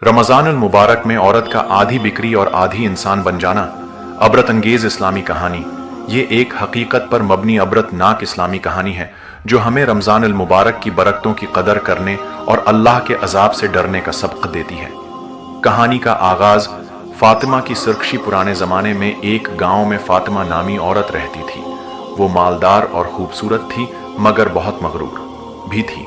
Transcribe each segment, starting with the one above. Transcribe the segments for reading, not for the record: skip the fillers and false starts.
रमज़ान अल मुबारक में औरत का आधी बिक्री और आधी इंसान बन जाना अबरत अंगेज इस्लामी कहानी। ये एक हकीकत पर मबनी अबरत नाक इस्लामी कहानी है जो हमें रमज़ान अल मुबारक की बरकतों की कदर करने और अल्लाह के अजाब से डरने का सबक देती है। कहानी का आगाज फातिमा की सरकशी। पुराने ज़माने में एक गांव में फातिमा नामी औरत रहती थी। वो मालदार और खूबसूरत थी मगर बहुत मगरूर भी थी।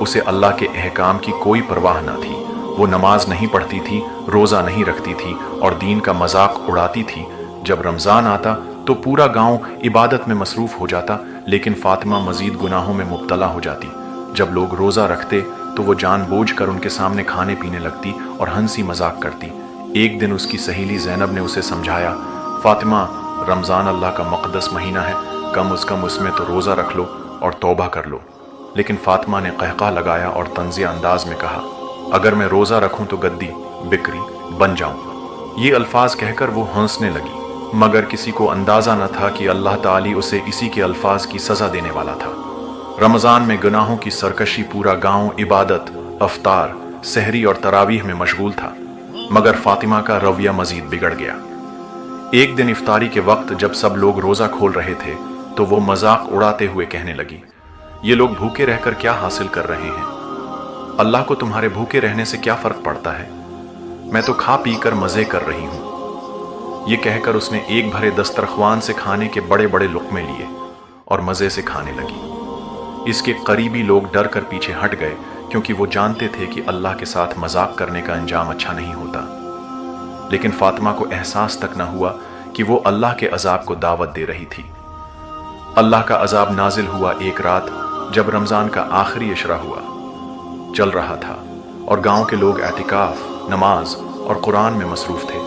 उसे अल्लाह के अहकाम की कोई परवाह न थी। वो नमाज नहीं पढ़ती थी, रोज़ा नहीं रखती थी और दीन का मजाक उड़ाती थी। जब रमज़ान आता तो पूरा गांव इबादत में मसरूफ़ हो जाता, लेकिन फातिमा मज़ीद गुनाहों में मुब्तला हो जाती। जब लोग रोज़ा रखते तो वो जानबूझकर उनके सामने खाने पीने लगती और हंसी मजाक करती। एक दिन उसकी सहेली ज़ैनब ने उसे समझाया, फातिमा, रमज़ान अल्लाह का मुक़द्दस महीना है, कम अज़ कम उसमें तो रोज़ा रख लो और तौबा कर लो। लेकिन फातिमा ने कहका लगाया और तंज़िया अंदाज में कहा, अगर मैं रोज़ा रखूं तो गद्दी बिक्री बन जाऊं। ये अल्फाज कहकर वो हंसने लगी, मगर किसी को अंदाज़ा न था कि अल्लाह ताली उसे इसी के अल्फाज की सज़ा देने वाला था। रमज़ान में गुनाहों की सरकशी। पूरा गांव इबादत, अफ्तार, सहरी और तरावीह में मशगूल था, मगर फातिमा का रवैया मज़ीद बिगड़ गया। एक दिन इफ्तारी के वक्त जब सब लोग रोज़ा खोल रहे थे तो वो मजाक उड़ाते हुए कहने लगी, ये लोग भूखे रहकर क्या हासिल कर रहे हैं? अल्लाह को तुम्हारे भूखे रहने से क्या फर्क पड़ता है? मैं तो खा पी कर मजे कर रही हूं। ये कहकर उसने एक भरे दस्तरख्वान से खाने के बड़े बड़े लुक़्मे लिए और मजे से खाने लगी। इसके करीबी लोग डर कर पीछे हट गए, क्योंकि वो जानते थे कि अल्लाह के साथ मजाक करने का अंजाम अच्छा नहीं होता। लेकिन फातिमा को एहसास तक न हुआ कि वो अल्लाह के अजाब को दावत दे रही थी। अल्लाह का अजाब नाजिल हुआ एक रात जब रमज़ान का आखिरी इशरा हुआ चल रहा था और गांव के लोग एतिकाफ, नमाज और कुरान में मसरूफ़ थे।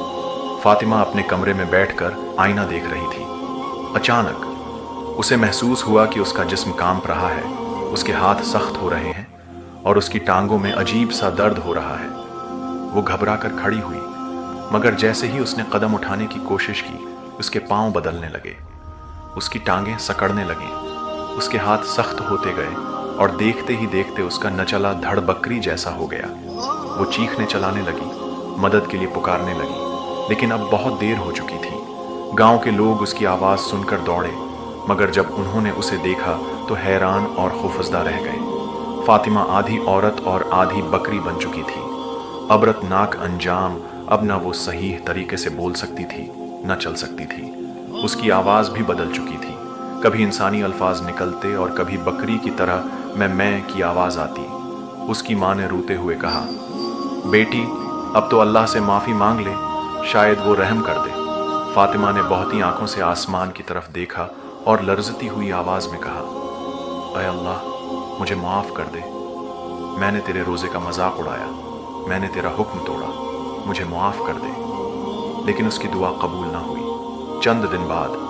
फातिमा अपने कमरे में बैठकर आईना देख रही थी। अचानक उसे महसूस हुआ कि उसका जिस्म कांप रहा है, उसके हाथ सख्त हो रहे हैं और उसकी टांगों में अजीब सा दर्द हो रहा है। वो घबरा कर खड़ी हुई, मगर जैसे ही उसने कदम उठाने की कोशिश की, उसके पांव बदलने लगे, उसकी टांगें सकड़ने लगीं, उसके हाथ सख्त होते गए और देखते ही देखते उसका नचला धड़ बकरी जैसा हो गया। वो चीखने चलाने लगी, मदद के लिए पुकारने लगी, लेकिन अब बहुत देर हो चुकी थी। गांव के लोग उसकी आवाज़ सुनकर दौड़े, मगर जब उन्होंने उसे देखा तो हैरान और खौफजदा रह गए। फातिमा आधी औरत और आधी बकरी बन चुकी थी। अबरतनाक अंजाम। अब न वो सही तरीके से बोल सकती थी, न चल सकती थी। उसकी आवाज़ भी बदल चुकी थी। कभी इंसानी अल्फाज निकलते और कभी बकरी की तरह मैं की आवाज़ आती। उसकी माँ ने रोते हुए कहा, बेटी, अब तो अल्लाह से माफ़ी मांग ले, शायद वो रहम कर दे। फातिमा ने बहती आंखों से आसमान की तरफ देखा और लर्जती हुई आवाज़ में कहा, ऐ अल्लाह, मुझे माफ़ कर दे। मैंने तेरे रोज़े का मजाक उड़ाया, मैंने तेरा हुक्म तोड़ा, मुझे माफ़ कर दे। लेकिन उसकी दुआ कबूल ना हुई। चंद दिन बाद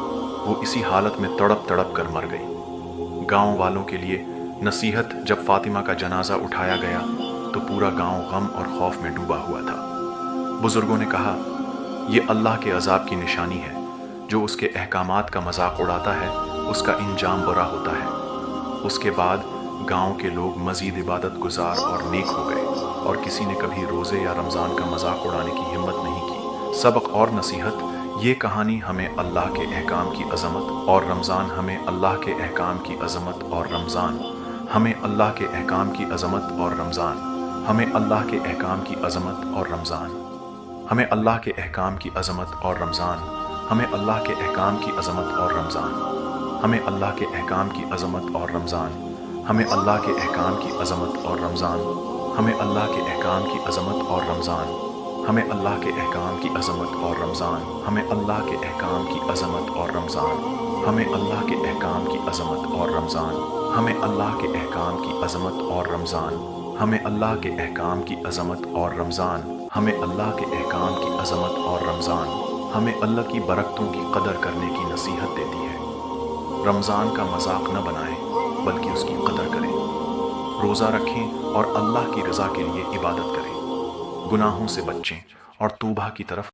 वो इसी हालत में तड़प तड़प कर मर गई। गांव वालों के लिए नसीहत। जब फातिमा का जनाजा उठाया गया तो पूरा गांव गम और खौफ में डूबा हुआ था। बुजुर्गों ने कहा, ये अल्लाह के अजाब की निशानी है। जो उसके अहकामात का मजाक उड़ाता है उसका इंजाम बुरा होता है। उसके बाद गांव के लोग मजीद इबादत गुजार और नेक हो गए और किसी ने कभी रोज़े या रमज़ान का मजाक उड़ाने की हिम्मत नहीं की। सबक और नसीहत। ये कहानी हमें अल्लाह के अहकाम की अज़मत और रमज़ान हमें अल्लाह के अहकाम की अज़मत और रमज़ान हमें अल्लाह के अहकाम की अज़मत और रमज़ान हमें अल्लाह के अहकाम की अज़मत और रमज़ान हमें अल्लाह के अहकाम की अज़मत और रमज़ान हमें अल्लाह के अहकाम की अज़मत और रमज़ान हमें अल्लाह के अहकाम की अज़मत और रमज़ान हमें अल्लाह के अहकाम की अज़मत और रमज़ान हमें अल्लाह के अहकाम की अज़मत और रमज़ान हमें अल्लाह के अहकाम की अज़मत और रमज़ान हमें अल्लाह के अहकाम की अज़मत और रमज़ान हमें अल्लाह के अहकाम की अज़मत और रमज़ान हमें अल्लाह के अहकाम की अज़मत और रमज़ान हमें अल्लाह के अहकाम की अज़मत और रमज़ान हमें अल्लाह के अहकाम की अज़मत और रमज़ान हमें अल्लाह की बरकतों की कदर करने की नसीहत देती है। रमज़ान का मजाक न बनाएं, बल्कि उसकी कदर करें। रोज़ा रखें और अल्लाह की रज़ा के लिए इबादत करें। गुनाहों से बचें और तौबा की तरफ